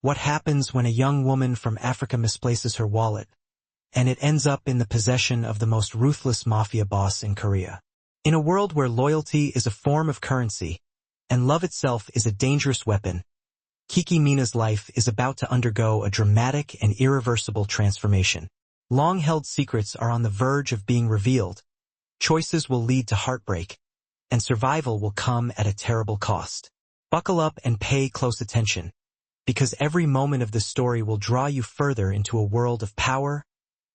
What happens when a young woman from Africa misplaces her wallet, and it ends up in the possession of the most ruthless mafia boss in Korea? In a world where loyalty is a form of currency, and love itself is a dangerous weapon, Kiki Mina's life is about to undergo a dramatic and irreversible transformation. Long-held secrets are on the verge of being revealed, choices will lead to heartbreak, and survival will come at a terrible cost. Buckle up and pay close attention, because every moment of this story will draw you further into a world of power,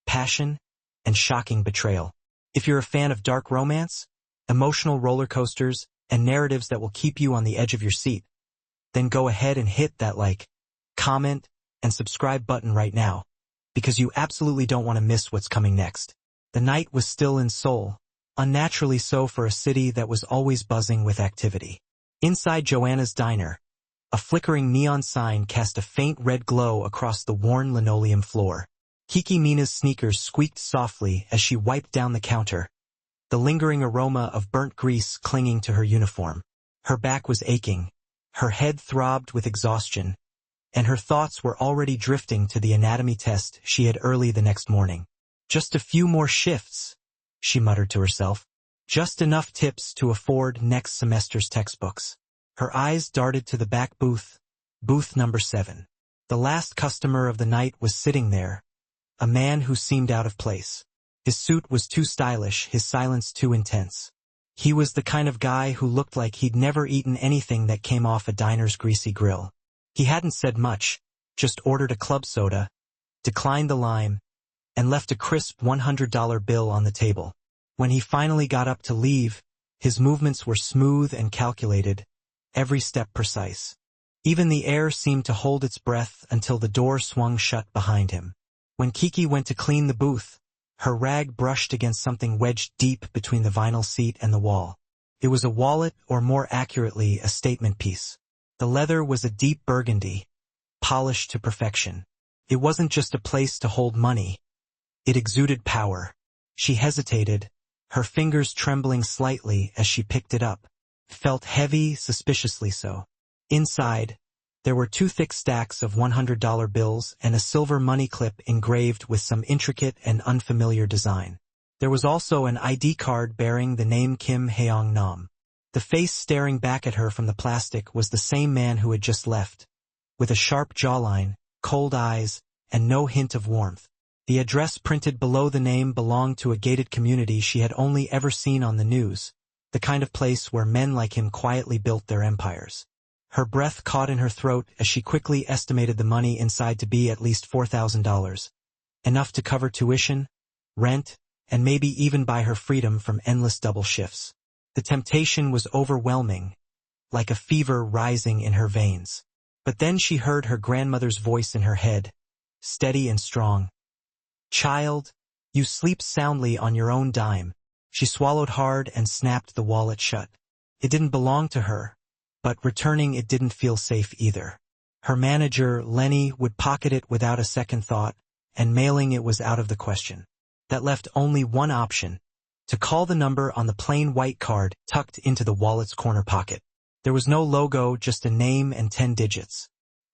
passion, and shocking betrayal. If you're a fan of dark romance, emotional roller coasters, and narratives that will keep you on the edge of your seat, then go ahead and hit that like, comment, and subscribe button right now, because you absolutely don't want to miss what's coming next. The night was still in Seoul, unnaturally so for a city that was always buzzing with activity. Inside Joanna's diner, a flickering neon sign cast a faint red glow across the worn linoleum floor. Kiki Mina's sneakers squeaked softly as she wiped down the counter, the lingering aroma of burnt grease clinging to her uniform. Her back was aching, her head throbbed with exhaustion, and her thoughts were already drifting to the anatomy test she had early the next morning. Just a few more shifts, she muttered to herself. Just enough tips to afford next semester's textbooks. Her eyes darted to the back booth, booth number 7. The last customer of the night was sitting there, a man who seemed out of place. His suit was too stylish, his silence too intense. He was the kind of guy who looked like he'd never eaten anything that came off a diner's greasy grill. He hadn't said much, just ordered a club soda, declined the lime, and left a crisp $100 bill on the table. When he finally got up to leave, his movements were smooth and calculated, every step precise. Even the air seemed to hold its breath until the door swung shut behind him. When Kiki went to clean the booth, her rag brushed against something wedged deep between the vinyl seat and the wall. It was a wallet, or more accurately, a statement piece. The leather was a deep burgundy, polished to perfection. It wasn't just a place to hold money. It exuded power. She hesitated, her fingers trembling slightly as she picked it up. Felt heavy, suspiciously so. Inside, there were 2 thick stacks of $100 bills and a silver money clip engraved with some intricate and unfamiliar design. There was also an ID card bearing the name Kim Haeong-nam. The face staring back at her from the plastic was the same man who had just left, with a sharp jawline, cold eyes, and no hint of warmth. The address printed below the name belonged to a gated community she had only ever seen on the news, the kind of place where men like him quietly built their empires. Her breath caught in her throat as she quickly estimated the money inside to be at least $4,000, enough to cover tuition, rent, and maybe even buy her freedom from endless double shifts. The temptation was overwhelming, like a fever rising in her veins. But then she heard her grandmother's voice in her head, steady and strong. "Child, you sleep soundly on your own dime." She swallowed hard and snapped the wallet shut. It didn't belong to her, but returning it didn't feel safe either. Her manager, Lenny, would pocket it without a second thought, and mailing it was out of the question. That left only one option, to call the number on the plain white card tucked into the wallet's corner pocket. There was no logo, just a name and 10 digits.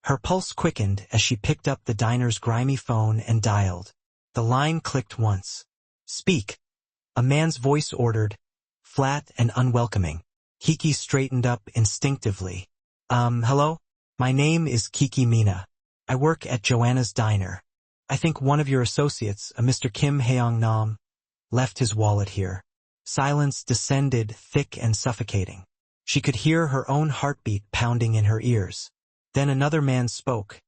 Her pulse quickened as she picked up the diner's grimy phone and dialed. The line clicked once. "Speak," a man's voice ordered, flat and unwelcoming. Kiki straightened up instinctively. Hello? My name is Kiki Mina. I work at Joanna's diner. I think one of your associates, a Mr. Kim Haeong-nam, left his wallet here." Silence descended, thick and suffocating. She could hear her own heartbeat pounding in her ears. Then another man spoke,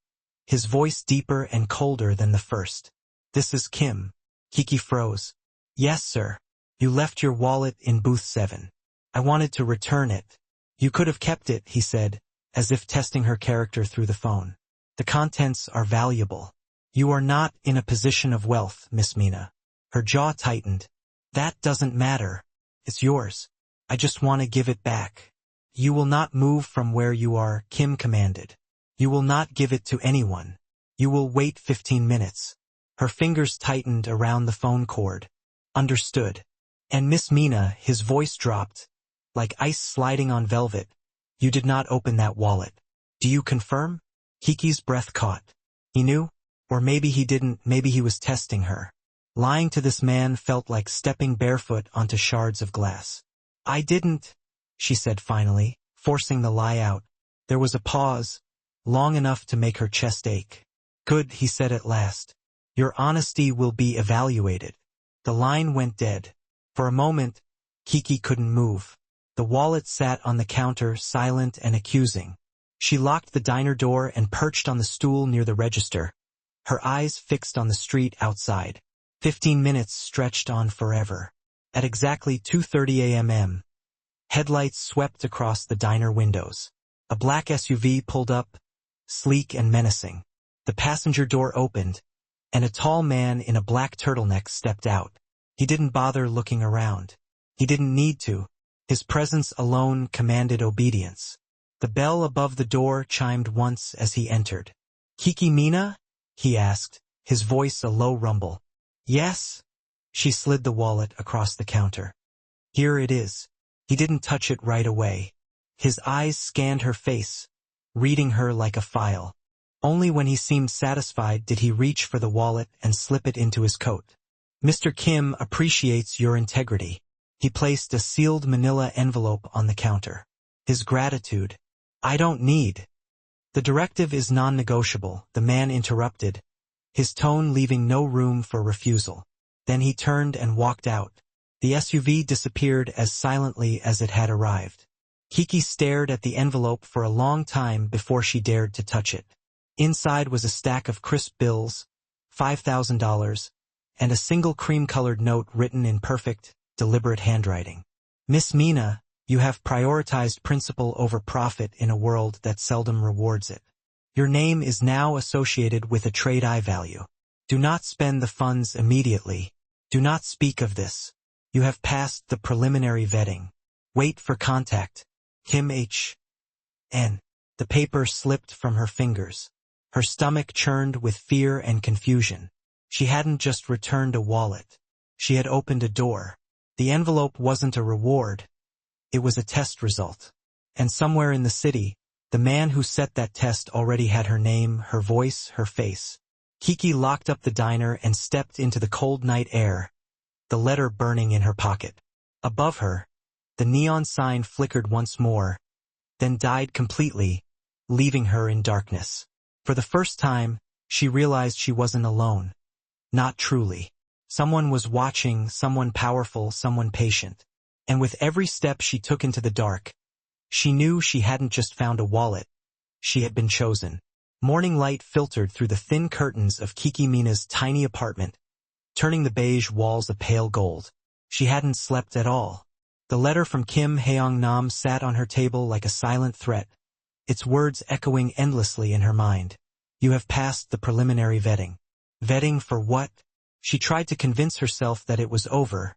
his voice deeper and colder than the first. "This is Kim." Kiki froze. "Yes, sir. You left your wallet in booth 7. I wanted to return it." "You could have kept it," he said, as if testing her character through the phone. "The contents are valuable." "You are not in a position of wealth, Miss Mina." Her jaw tightened. "That doesn't matter. It's yours. I just want to give it back." "You will not move from where you are," Kim commanded. "You will not give it to anyone. You will wait 15 minutes. Her fingers tightened around the phone cord. "Understood." "And Miss Mina," his voice dropped, like ice sliding on velvet, "you did not open that wallet. Do you confirm?" Kiki's breath caught. He knew? Or maybe he didn't, maybe he was testing her. Lying to this man felt like stepping barefoot onto shards of glass. I didn't, she said finally, forcing the lie out. There was a pause, long enough to make her chest ache. Good, he said at last. Your honesty will be evaluated. The line went dead. For a moment, Kiki couldn't move. The wallet sat on the counter, silent and accusing. She locked the diner door and perched on the stool near the register, her eyes fixed on the street outside. 15 minutes stretched on forever. At exactly 2:30 a.m., headlights swept across the diner windows. A black SUV pulled up, sleek and menacing. The passenger door opened, and a tall man in a black turtleneck stepped out. He didn't bother looking around. He didn't need to. His presence alone commanded obedience. The bell above the door chimed once as he entered. Kiki Mina? He asked, his voice a low rumble. Yes? She slid the wallet across the counter. Here it is. He didn't touch it right away. His eyes scanned her face, reading her like a file. Only when he seemed satisfied did he reach for the wallet and slip it into his coat. Mr. Kim appreciates your integrity. He placed a sealed manila envelope on the counter. His gratitude. I don't need. The directive is non-negotiable, the man interrupted, his tone leaving no room for refusal. Then he turned and walked out. The SUV disappeared as silently as it had arrived. Kiki stared at the envelope for a long time before she dared to touch it. Inside was a stack of crisp bills, $5,000, and a single cream-colored note written in perfect, deliberate handwriting. Miss Mina, you have prioritized principle over profit in a world that seldom rewards it. Your name is now associated with a trade-eye value. Do not spend the funds immediately. Do not speak of this. You have passed the preliminary vetting. Wait for contact. Kim H.N. The paper slipped from her fingers. Her stomach churned with fear and confusion. She hadn't just returned a wallet. She had opened a door. The envelope wasn't a reward. It was a test result. And somewhere in the city, the man who set that test already had her name, her voice, her face. Kiki locked up the diner and stepped into the cold night air, the letter burning in her pocket. Above her, the neon sign flickered once more, then died completely, leaving her in darkness. For the first time, she realized she wasn't alone. Not truly. Someone was watching, someone powerful, someone patient. And with every step she took into the dark, she knew she hadn't just found a wallet. She had been chosen. Morning light filtered through the thin curtains of Kiki Mina's tiny apartment, turning the beige walls a pale gold. She hadn't slept at all. The letter from Kim Haeong Nam sat on her table like a silent threat, its words echoing endlessly in her mind. You have passed the preliminary vetting. Vetting for what? She tried to convince herself that it was over,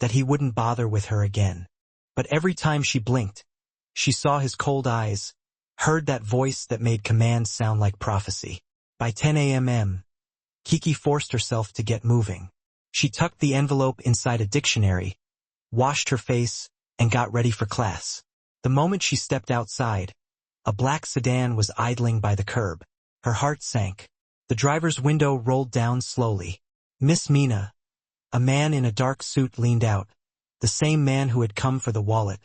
that he wouldn't bother with her again. But every time she blinked, she saw his cold eyes, heard that voice that made commands sound like prophecy. By 10 a.m., Kiki forced herself to get moving. She tucked the envelope inside a dictionary, washed her face, and got ready for class. The moment she stepped outside, a black sedan was idling by the curb. Her heart sank. The driver's window rolled down slowly. Miss Mina. A man in a dark suit leaned out, the same man who had come for the wallet,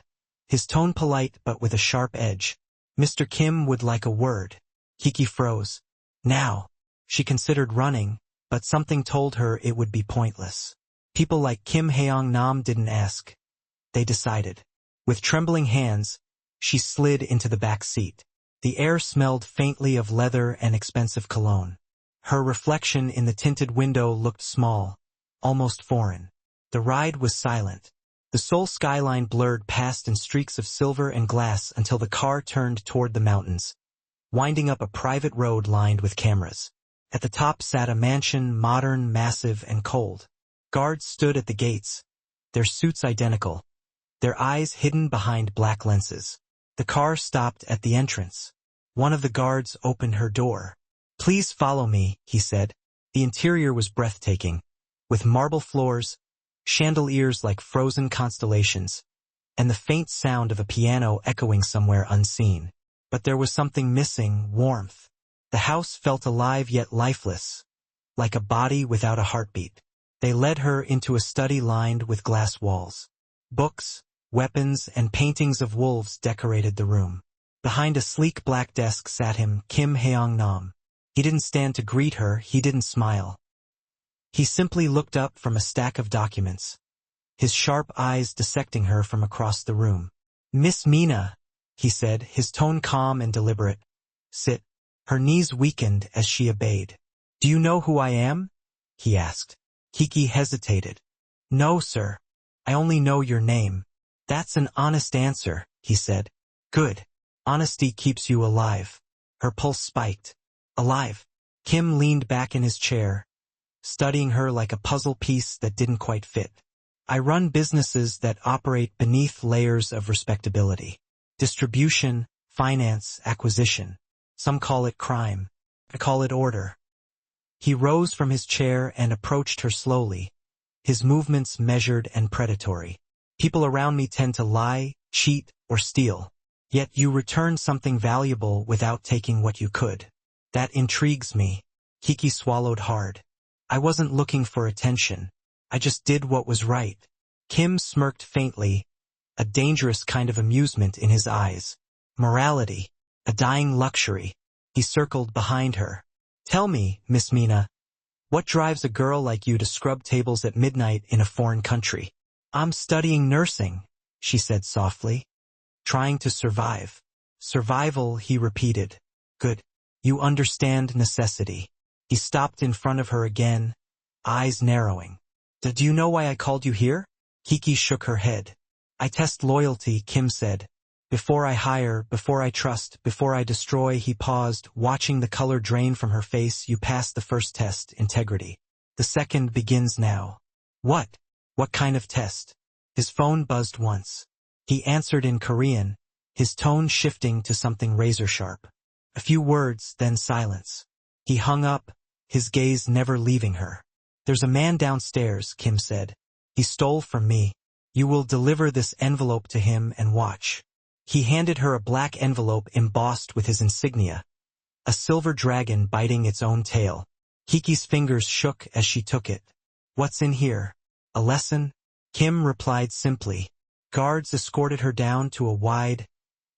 his tone polite but with a sharp edge. Mr. Kim would like a word. Kiki froze. Now. She considered running, but something told her it would be pointless. People like Kim Haeong Nam didn't ask. They decided. With trembling hands, she slid into the back seat. The air smelled faintly of leather and expensive cologne. Her reflection in the tinted window looked small, almost foreign. The ride was silent. The Seoul skyline blurred past in streaks of silver and glass until the car turned toward the mountains, winding up a private road lined with cameras. At the top sat a mansion, modern, massive, and cold. Guards stood at the gates, their suits identical, their eyes hidden behind black lenses. The car stopped at the entrance. One of the guards opened her door. Please follow me, he said. The interior was breathtaking, with marble floors, chandeliers like frozen constellations, and the faint sound of a piano echoing somewhere unseen. But there was something missing, warmth. The house felt alive yet lifeless, like a body without a heartbeat. They led her into a study lined with glass walls. Books, weapons, and paintings of wolves decorated the room. Behind a sleek black desk sat him, Kim Haeong-nam. He didn't stand to greet her, he didn't smile. He simply looked up from a stack of documents, his sharp eyes dissecting her from across the room. "Miss Mina," he said, his tone calm and deliberate. "Sit." Her knees weakened as she obeyed. "Do you know who I am?" he asked. Kiki hesitated. "No, sir. I only know your name." "That's an honest answer," he said. "Good. Honesty keeps you alive." Her pulse spiked. Alive. Kim leaned back in his chair, studying her like a puzzle piece that didn't quite fit. "I run businesses that operate beneath layers of respectability. Distribution, finance, acquisition. Some call it crime. I call it order." He rose from his chair and approached her slowly, his movements measured and predatory. "People around me tend to lie, cheat, or steal. Yet you return something valuable without taking what you could. That intrigues me." Kiki swallowed hard. "I wasn't looking for attention. I just did what was right." Kim smirked faintly, a dangerous kind of amusement in his eyes. "Morality. A dying luxury." He circled behind her. "Tell me, Miss Mina, what drives a girl like you to scrub tables at midnight in a foreign country?" "I'm studying nursing," she said softly. "Trying to survive." "Survival," he repeated. "Good. You understand necessity." He stopped in front of her again, eyes narrowing. "Do you know why I called you here?" Kiki shook her head. "I test loyalty," Kim said. "Before I hire, before I trust, before I destroy." He paused, watching the color drain from her face. "You passed the first test, integrity. The second begins now." "What? What kind of test?" His phone buzzed once. He answered in Korean, his tone shifting to something razor-sharp. A few words, then silence. He hung up, his gaze never leaving her. "There's a man downstairs," Kim said. "He stole from me. You will deliver this envelope to him and watch." He handed her a black envelope embossed with his insignia, a silver dragon biting its own tail. Kiki's fingers shook as she took it. "What's in here? A lesson?" Kim replied simply. Guards escorted her down to a wide,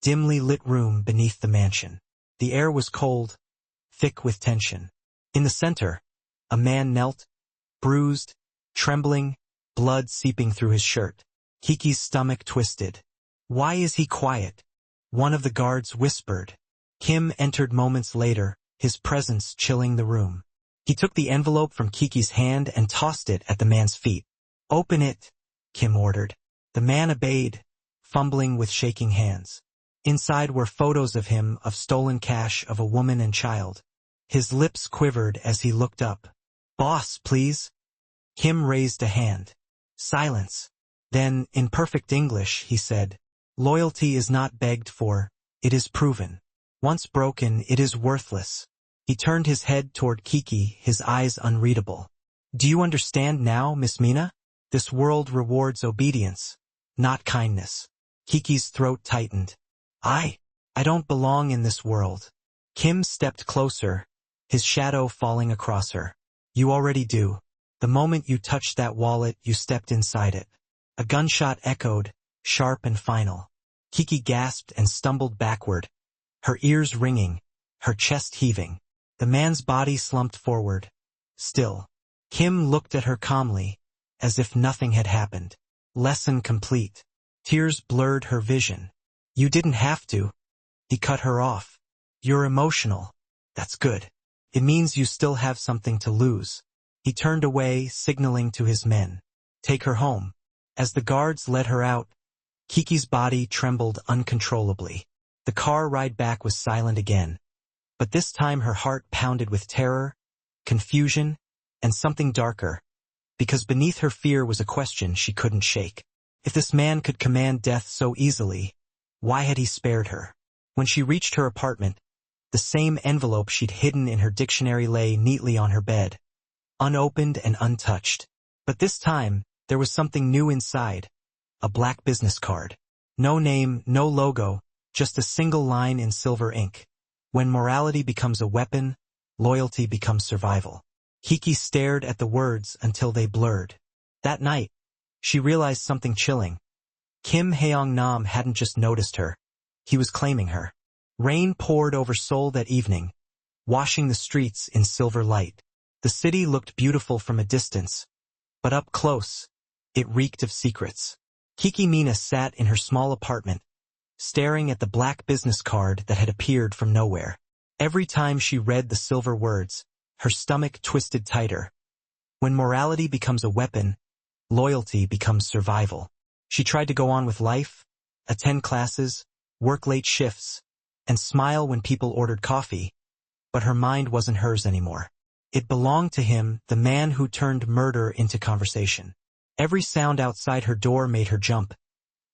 dimly lit room beneath the mansion. The air was cold, thick with tension. In the center, a man knelt, bruised, trembling, blood seeping through his shirt. Kiki's stomach twisted. "Why is he quiet?" one of the guards whispered. Kim entered moments later, his presence chilling the room. He took the envelope from Kiki's hand and tossed it at the man's feet. "Open it," Kim ordered. The man obeyed, fumbling with shaking hands. Inside were photos of him, of stolen cash, of a woman and child. His lips quivered as he looked up. "Boss, please." Kim raised a hand. Silence. Then, in perfect English, he said, "Loyalty is not begged for, it is proven. Once broken, it is worthless." He turned his head toward Kiki, his eyes unreadable. "Do you understand now, Miss Mina? This world rewards obedience, not kindness." Kiki's throat tightened. I don't belong in this world." Kim stepped closer, his shadow falling across her. "You already do. The moment you touched that wallet, you stepped inside it." A gunshot echoed, sharp and final. Kiki gasped and stumbled backward, her ears ringing, her chest heaving. The man's body slumped forward, still. Kim looked at her calmly, as if nothing had happened. Lesson complete. Tears blurred her vision. "You didn't have to." He cut her off. "You're emotional. That's good. It means you still have something to lose." He turned away, signaling to his men. "Take her home." As the guards led her out, Kiki's body trembled uncontrollably. The car ride back was silent again, but this time her heart pounded with terror, confusion, and something darker, because beneath her fear was a question she couldn't shake. If this man could command death so easily, why had he spared her? When she reached her apartment, the same envelope she'd hidden in her dictionary lay neatly on her bed, unopened and untouched. But this time, there was something new inside. A black business card. No name, no logo, just a single line in silver ink. When morality becomes a weapon, loyalty becomes survival. Kiki stared at the words until they blurred. That night, she realized something chilling. Kim Haeong-nam hadn't just noticed her. He was claiming her. Rain poured over Seoul that evening, washing the streets in silver light. The city looked beautiful from a distance, but up close, it reeked of secrets. Kiki Mina sat in her small apartment, staring at the black business card that had appeared from nowhere. Every time she read the silver words, her stomach twisted tighter. When morality becomes a weapon, loyalty becomes survival. She tried to go on with life, attend classes, work late shifts, and smile when people ordered coffee, but her mind wasn't hers anymore. It belonged to him, the man who turned murder into conversation. Every sound outside her door made her jump.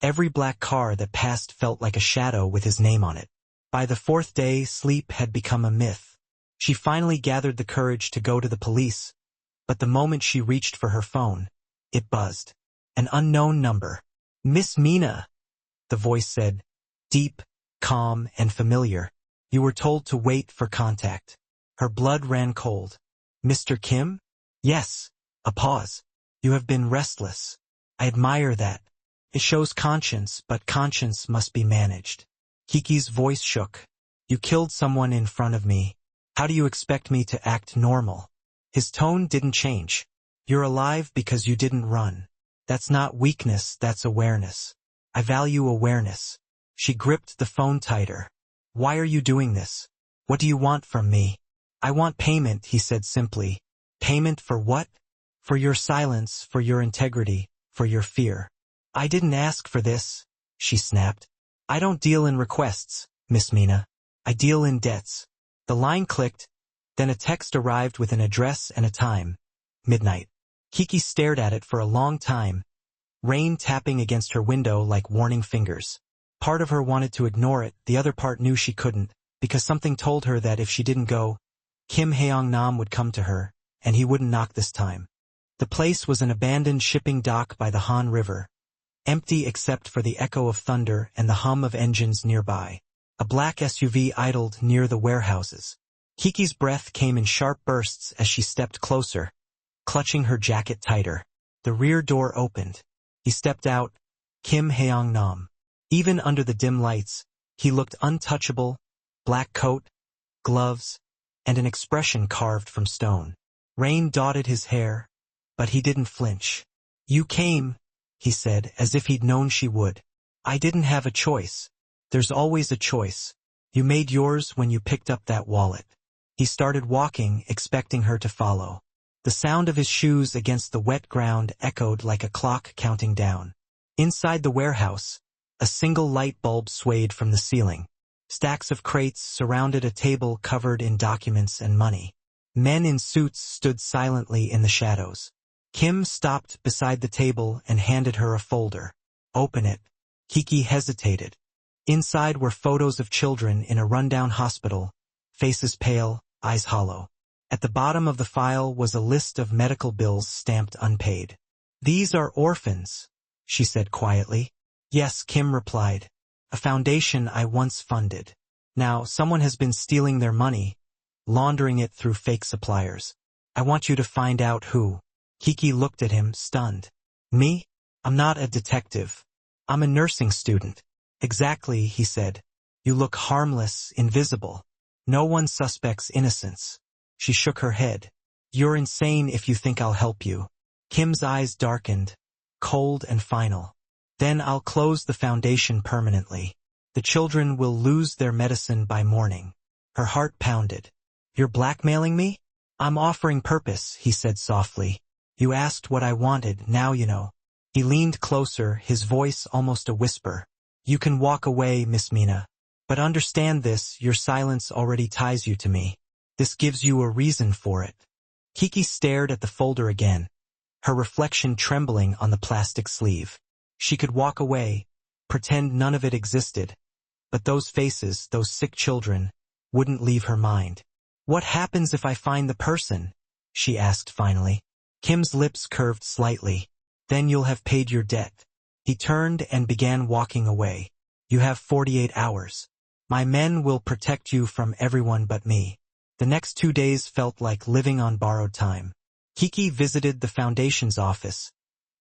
Every black car that passed felt like a shadow with his name on it. By the fourth day, sleep had become a myth. She finally gathered the courage to go to the police, but the moment she reached for her phone, it buzzed. An unknown number. "Miss Mina," the voice said, deep, calm, and familiar. "You were told to wait for contact." Her blood ran cold. "Mr. Kim?" "Yes." A pause. "You have been restless. I admire that. It shows conscience, but conscience must be managed." Kiki's voice shook. "You killed someone in front of me. How do you expect me to act normal?" His tone didn't change. "You're alive because you didn't run. That's not weakness, that's awareness. I value awareness." She gripped the phone tighter. "Why are you doing this? What do you want from me?" "I want payment," he said simply. "Payment for what?" "For your silence, for your integrity, for your fear." "I didn't ask for this," she snapped. "I don't deal in requests, Miss Mina. I deal in debts." The line clicked, then a text arrived with an address and a time. Midnight. Kiki stared at it for a long time, rain tapping against her window like warning fingers. Part of her wanted to ignore it, the other part knew she couldn't, because something told her that if she didn't go, Kim Haeong-nam would come to her, and he wouldn't knock this time. The place was an abandoned shipping dock by the Han River, empty except for the echo of thunder and the hum of engines nearby. A black SUV idled near the warehouses. Kiki's breath came in sharp bursts as she stepped closer, clutching her jacket tighter. The rear door opened. He stepped out, Kim Haeong-nam. Even under the dim lights, he looked untouchable, black coat, gloves, and an expression carved from stone. Rain dotted his hair, but he didn't flinch. "You came," he said, as if he'd known she would. "I didn't have a choice. There's always a choice. You made yours when you picked up that wallet." He started walking, expecting her to follow. The sound of his shoes against the wet ground echoed like a clock counting down. Inside the warehouse, a single light bulb swayed from the ceiling. Stacks of crates surrounded a table covered in documents and money. Men in suits stood silently in the shadows. Kim stopped beside the table and handed her a folder. "Open it." Kiki hesitated. Inside were photos of children in a rundown hospital, faces pale, eyes hollow. At the bottom of the file was a list of medical bills stamped unpaid. "These are orphans," she said quietly. "Yes," Kim replied. "A foundation I once funded. Now someone has been stealing their money, laundering it through fake suppliers. I want you to find out who." Kiki looked at him, stunned. "Me? I'm not a detective. I'm a nursing student." "Exactly," he said. "You look harmless, invisible. No one suspects innocence." She shook her head. "You're insane if you think I'll help you." Kim's eyes darkened, cold and final. "Then I'll close the foundation permanently. The children will lose their medicine by morning." Her heart pounded. "You're blackmailing me?" "I'm offering purpose," he said softly. "You asked what I wanted, now you know." He leaned closer, his voice almost a whisper. "You can walk away, Miss Mina. But understand this, your silence already ties you to me. This gives you a reason for it." Kiki stared at the folder again, her reflection trembling on the plastic sleeve. She could walk away, pretend none of it existed, but those faces, those sick children, wouldn't leave her mind. "What happens if I find the person?" she asked finally. Kim's lips curved slightly. "Then you'll have paid your debt." He turned and began walking away. "You have 48 hours. My men will protect you from everyone but me. The next 2 days felt like living on borrowed time. Kiki visited the Foundation's office,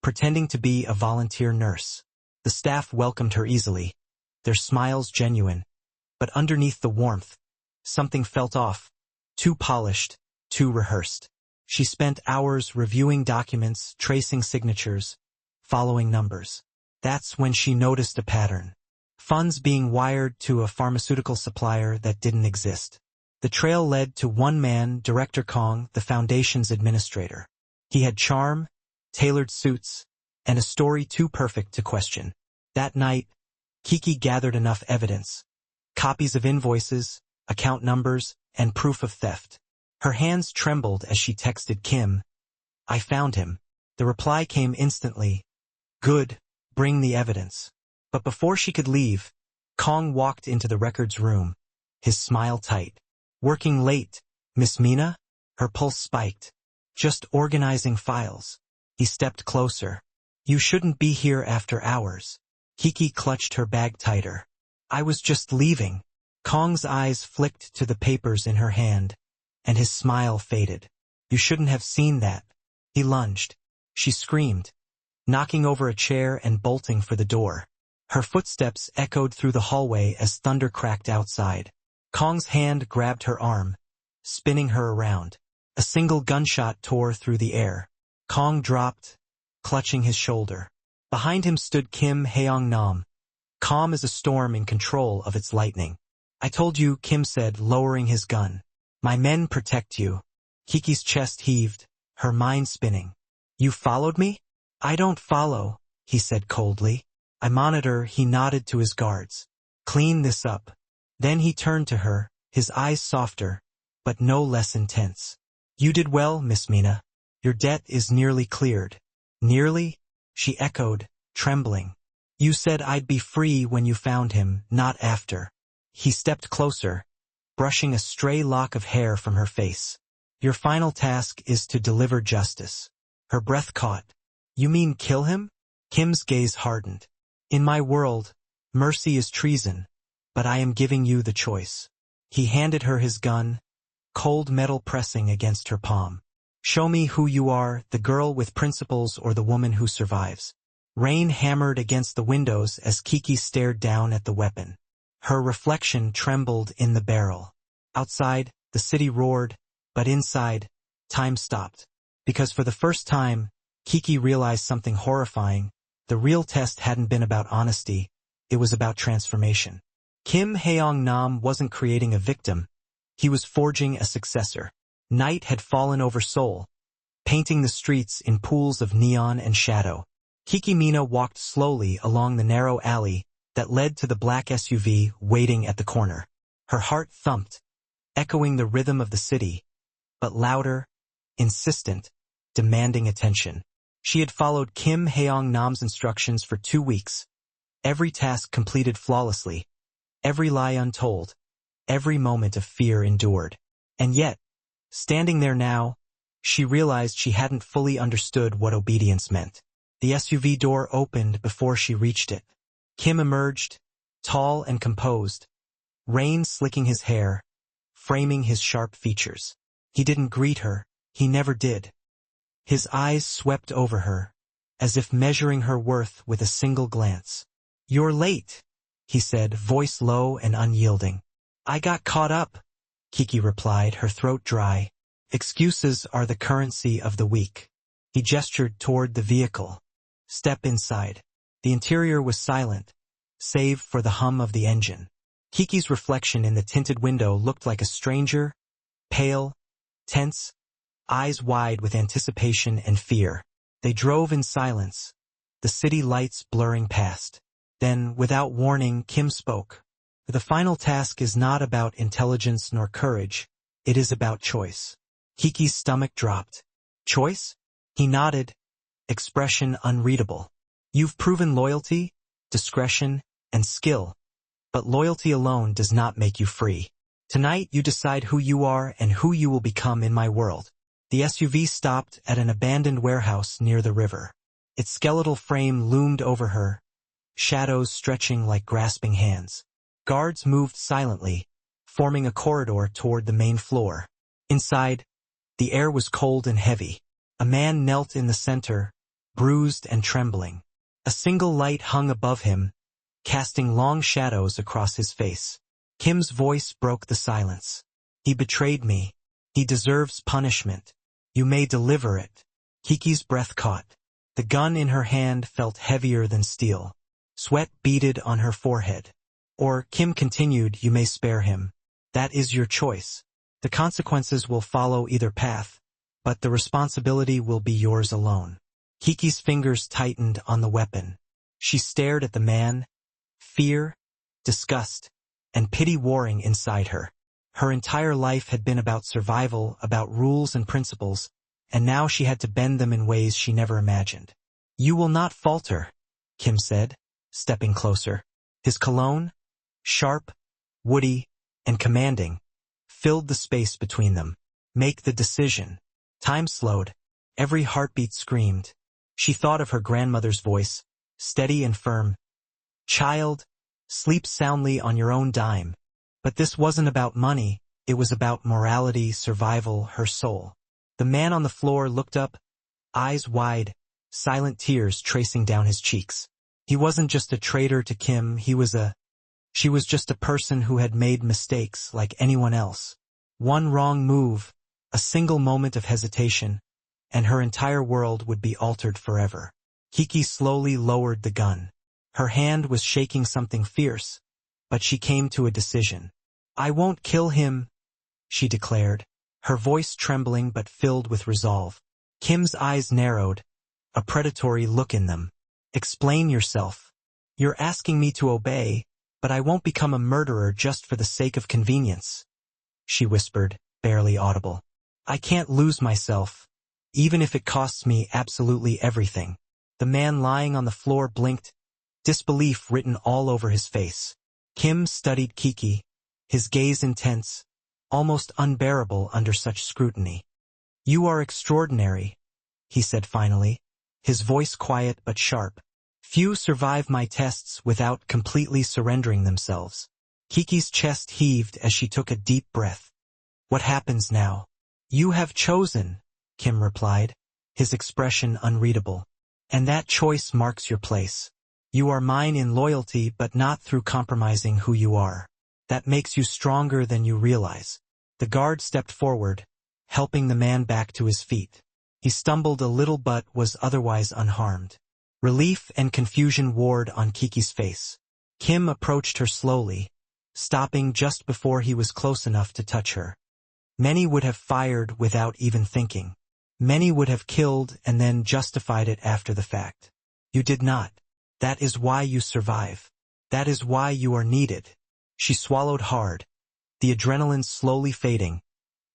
pretending to be a volunteer nurse. The staff welcomed her easily, their smiles genuine. But underneath the warmth, something felt off, too polished, too rehearsed. She spent hours reviewing documents, tracing signatures, following numbers. That's when she noticed a pattern. Funds being wired to a pharmaceutical supplier that didn't exist. The trail led to one man, Director Kong, the Foundation's administrator. He had charm, tailored suits, and a story too perfect to question. That night, Kiki gathered enough evidence. Copies of invoices, account numbers, and proof of theft. Her hands trembled as she texted Kim. I found him. The reply came instantly. Good, bring the evidence. But before she could leave, Kong walked into the records room, his smile tight. Working late, Miss Mina? Her pulse spiked. Just organizing files. He stepped closer. You shouldn't be here after hours. Kiki clutched her bag tighter. I was just leaving. Kong's eyes flicked to the papers in her hand, and his smile faded. You shouldn't have seen that. He lunged. She screamed, knocking over a chair and bolting for the door. Her footsteps echoed through the hallway as thunder cracked outside. Kong's hand grabbed her arm, spinning her around. A single gunshot tore through the air. Kong dropped, clutching his shoulder. Behind him stood Kim Haeong-nam, calm as a storm in control of its lightning. I told you, Kim said, lowering his gun. My men protect you. Kiki's chest heaved, her mind spinning. You followed me? I don't follow, he said coldly. I monitor, he nodded to his guards. Clean this up. Then he turned to her, his eyes softer, but no less intense. You did well, Miss Mina. Your debt is nearly cleared. Nearly? She echoed, trembling. You said I'd be free when you found him, not after. He stepped closer, brushing a stray lock of hair from her face. Your final task is to deliver justice. Her breath caught. You mean kill him? Kim's gaze hardened. In my world, mercy is treason, but I am giving you the choice. He handed her his gun, cold metal pressing against her palm. Show me who you are, the girl with principles or the woman who survives. Rain hammered against the windows as Kiki stared down at the weapon. Her reflection trembled in the barrel. Outside, the city roared, but inside, time stopped. Because for the first time, Kiki realized something horrifying. The real test hadn't been about honesty, it was about transformation. Kim Haeong-nam wasn't creating a victim, he was forging a successor. Night had fallen over Seoul, painting the streets in pools of neon and shadow. Kiki Mina walked slowly along the narrow alley that led to the black SUV waiting at the corner. Her heart thumped, echoing the rhythm of the city, but louder, insistent, demanding attention. She had followed Kim Haeong-nam's instructions for 2 weeks. Every task completed flawlessly, every lie untold, every moment of fear endured. And yet, standing there now, she realized she hadn't fully understood what obedience meant. The SUV door opened before she reached it. Kim emerged, tall and composed, rain slicking his hair, framing his sharp features. He didn't greet her, he never did. His eyes swept over her, as if measuring her worth with a single glance. You're late, he said, voice low and unyielding. I got caught up, Kiki replied, her throat dry. Excuses are the currency of the weak. He gestured toward the vehicle. Step inside. The interior was silent, save for the hum of the engine. Kiki's reflection in the tinted window looked like a stranger, pale, tense, eyes wide with anticipation and fear. They drove in silence, the city lights blurring past. Then, without warning, Kim spoke. The final task is not about intelligence nor courage, it is about choice. Kiki's stomach dropped. Choice? He nodded, expression unreadable. You've proven loyalty, discretion, and skill, but loyalty alone does not make you free. Tonight you decide who you are and who you will become in my world. The SUV stopped at an abandoned warehouse near the river. Its skeletal frame loomed over her, shadows stretching like grasping hands. Guards moved silently, forming a corridor toward the main floor. Inside, the air was cold and heavy. A man knelt in the center, bruised and trembling. A single light hung above him, casting long shadows across his face. Kim's voice broke the silence. "He betrayed me. He deserves punishment. You may deliver it." Kiki's breath caught. The gun in her hand felt heavier than steel. Sweat beaded on her forehead. Or, Kim continued, "You may spare him. That is your choice. The consequences will follow either path, but the responsibility will be yours alone." Kiki's fingers tightened on the weapon. She stared at the man, fear, disgust, and pity warring inside her. Her entire life had been about survival, about rules and principles, and now she had to bend them in ways she never imagined. "You will not falter," Kim said, stepping closer. His cologne, sharp, woody, and commanding, filled the space between them. "Make the decision." Time slowed. Every heartbeat screamed. She thought of her grandmother's voice, steady and firm. "Child, sleep soundly on your own dime." But this wasn't about money, it was about morality, survival, her soul. The man on the floor looked up, eyes wide, silent tears tracing down his cheeks. He wasn't just a traitor to Kim, she was just a person who had made mistakes like anyone else. One wrong move, a single moment of hesitation, and her entire world would be altered forever. Kiki slowly lowered the gun. Her hand was shaking something fierce, but she came to a decision. "I won't kill him," she declared, her voice trembling but filled with resolve. Kim's eyes narrowed, a predatory look in them. "Explain yourself. You're asking me to obey, but I won't become a murderer just for the sake of convenience," she whispered, barely audible. "I can't lose myself, even if it costs me absolutely everything." The man lying on the floor blinked, disbelief written all over his face. Kim studied Kiki, his gaze intense, almost unbearable under such scrutiny. "You are extraordinary," he said finally, his voice quiet but sharp. "Few survive my tests without completely surrendering themselves." Kiki's chest heaved as she took a deep breath. "What happens now?" "You have chosen," Kim replied, his expression unreadable. "And that choice marks your place. You are mine in loyalty but not through compromising who you are. That makes you stronger than you realize." The guard stepped forward, helping the man back to his feet. He stumbled a little but was otherwise unharmed. Relief and confusion warred on Kiki's face. Kim approached her slowly, stopping just before he was close enough to touch her. Many would have fired without even thinking. Many would have killed and then justified it after the fact. You did not. That is why you survive. That is why you are needed. She swallowed hard, the adrenaline slowly fading,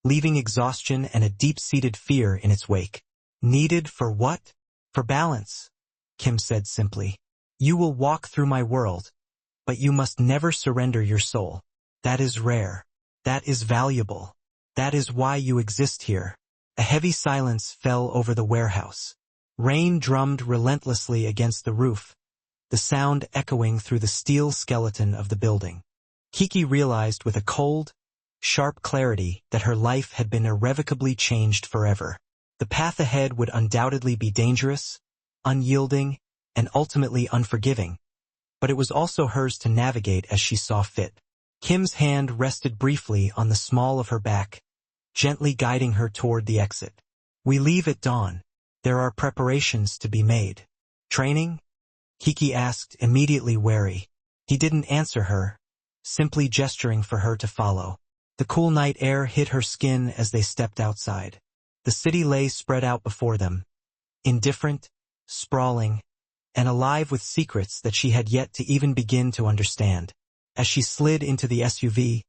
leaving exhaustion and a deep-seated fear in its wake. "Needed for what?" "For balance," Kim said simply. "You will walk through my world, but you must never surrender your soul. That is rare. That is valuable. That is why you exist here." A heavy silence fell over the warehouse. Rain drummed relentlessly against the roof, the sound echoing through the steel skeleton of the building. Kiki realized with a cold, sharp clarity that her life had been irrevocably changed forever. The path ahead would undoubtedly be dangerous, unyielding, and ultimately unforgiving, but it was also hers to navigate as she saw fit. Kim's hand rested briefly on the small of her back, gently guiding her toward the exit. "We leave at dawn. There are preparations to be made." "Training?" Kiki asked, immediately wary. He didn't answer her, simply gesturing for her to follow. The cool night air hit her skin as they stepped outside. The city lay spread out before them, indifferent, sprawling, and alive with secrets that she had yet to even begin to understand. As she slid into the SUV,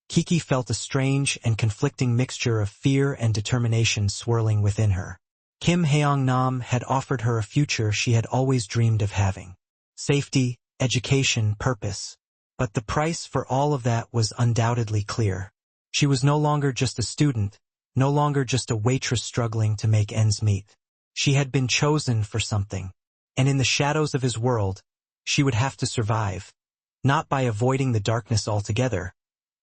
Kiki felt a strange and conflicting mixture of fear and determination swirling within her. Kim Haeong-nam had offered her a future she had always dreamed of having. Safety, education, purpose. But the price for all of that was undoubtedly clear. She was no longer just a student, no longer just a waitress struggling to make ends meet. She had been chosen for something, and in the shadows of his world, she would have to survive, not by avoiding the darkness altogether,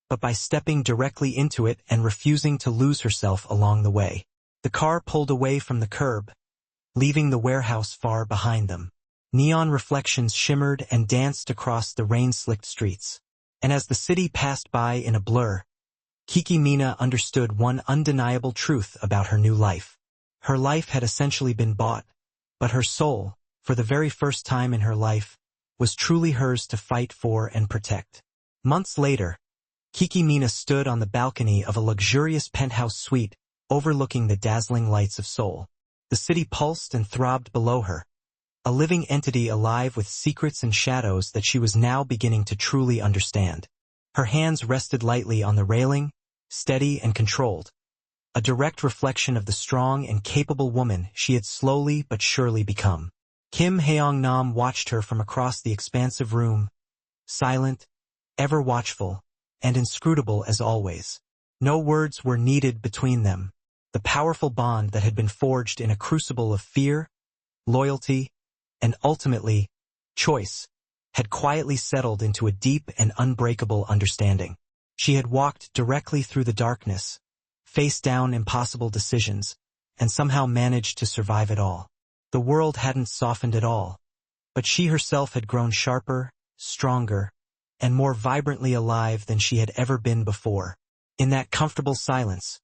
but by stepping directly into it and refusing to lose herself along the way. The car pulled away from the curb, leaving the warehouse far behind them. Neon reflections shimmered and danced across the rain-slicked streets. And as the city passed by in a blur, Kikimina understood one undeniable truth about her new life. Her life had essentially been bought, but her soul, for the very first time in her life, was truly hers to fight for and protect. Months later, Kikimina stood on the balcony of a luxurious penthouse suite overlooking the dazzling lights of Seoul. The city pulsed and throbbed below her, a living entity alive with secrets and shadows that she was now beginning to truly understand. Her hands rested lightly on the railing, steady and controlled, a direct reflection of the strong and capable woman she had slowly but surely become. Kim Haeong-nam watched her from across the expansive room, silent, ever watchful, and inscrutable as always. No words were needed between them. The powerful bond that had been forged in a crucible of fear, loyalty, and ultimately, choice, had quietly settled into a deep and unbreakable understanding. She had walked directly through the darkness, faced down impossible decisions, and somehow managed to survive it all. The world hadn't softened at all, but she herself had grown sharper, stronger, and more vibrantly alive than she had ever been before. In that comfortable silence,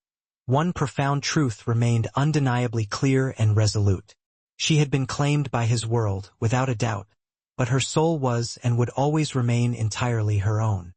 one profound truth remained undeniably clear and resolute. She had been claimed by his world, without a doubt, but her soul was and would always remain entirely her own.